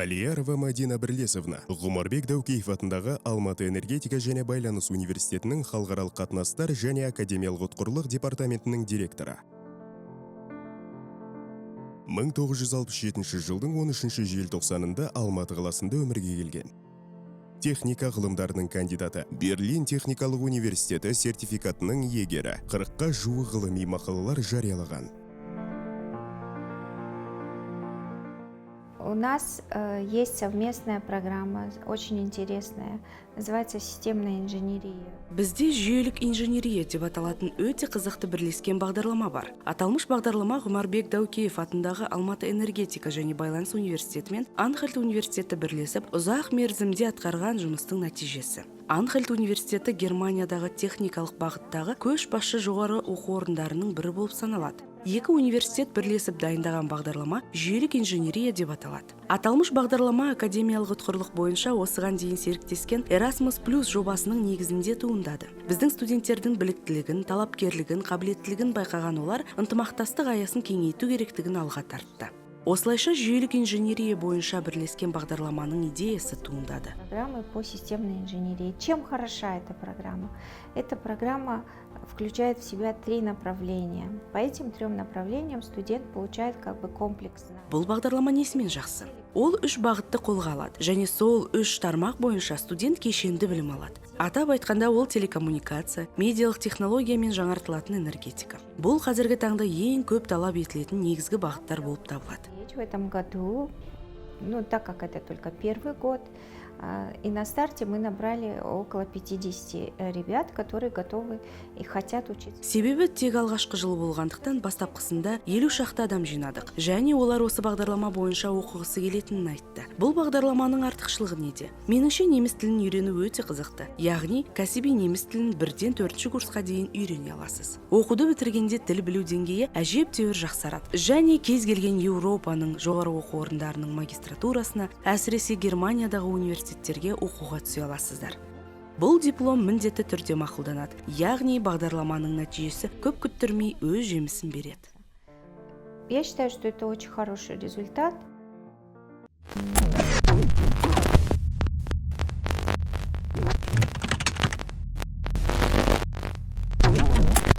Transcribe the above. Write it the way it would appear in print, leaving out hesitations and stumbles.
Алиярова Мадина Бірлесовна, Ғұмарбек Даукеев атындағы Алматы энергетика және байланыс университетінің халықаралық қатынастар және академиялық ұтқырлық департаментінің директоры. 1967 жылдың 13 желтоқсанында Алматы қаласында өмірге келген. Техника ғылымдарының кандидаты, Берлин техникалық университеті сертификатының иегері, 40-қа жуық ғылыми мақалалар жариялаған. У нас есть совместная программа, очень интересная, называется «Системная инженерия». Бізде жүйелік инженерия деп аталатын өте қызықты бірлескен бағдарлама бар. Аталмыш бағдарлама Ғұмарбек Даукеев атындағы Алматы энергетика және байланыс университеті мен Анхальт университеті бірлесіп, ұзақ мерзімде атқарған жұмыстың нәтижесі. Анхальт университеті Германиядағы техникалық бағыттағы көшбасшы жоғары оқу орындарының бірі болып саналады. Екі университет бірлесіп дайындаған бағдарлама жүйелік инженерия деп аталады. Аталмыш бағдарлама академиялық ұтқырлық бойынша осыған дейін серіктескен Erasmus+ жобасының негізінде туындады. Біздің студенттердің біліктілігін, талапкерлігін, қабілеттілігін байқаған олар ынтымақтастық аясын кеңейту керектігін алға тартты. Осылайша жүйелік инженерия бойынша бірлескен бағдарламаның идеясы туындады. Программы по системной инженерии. Чем хороша эта программа? Эта программа включает в себя 3 направления. По этим 3 направлениям студент получает комплекс. Бұл бағдарлама несімен жақсы? Ол 3 бағытты қолға алады, және сол 3 тармақ бойынша студент кешенді білім алады. Атап айтқанда ол телекоммуникация, медиалық технология мен жаңартылатын энергетика. Бұл қазіргі таңда ең көп талап етілетін негізгі бағыттар болып табылады. В этом году, так как это только первый год, и на старте мы набрали около 50 ребят, которые готовы и хотят учиться. Себебі тек алғашқы жыл болғандықтан бастапқысында 50 шақты адам жинадық, және олар осы бағдарлама бойынша оқығысы келетінін айтты. Бұл бағдарламаның артықшылығы неде? Меніңше неміс тілін үйрену өте қызықты. Яғни кәсіби неміс тілін 1-ден 4-ші курсқа дейін үйрене аласыз. Оқуды бітіргенде тіл білу деңгейі әжептәуір жақсарады. Және кез келген Еуропаның жоғары оқу орындарының магистратурасына, әсіресе Германиядағы университеттерге оқуға түсе аласыздар. Бұл диплом міндетті түрде мақұлданады, яғни бағдарламаның нәтижесі көп күттірмей өз жемісін береді. Я считаю, что это очень хороший результат.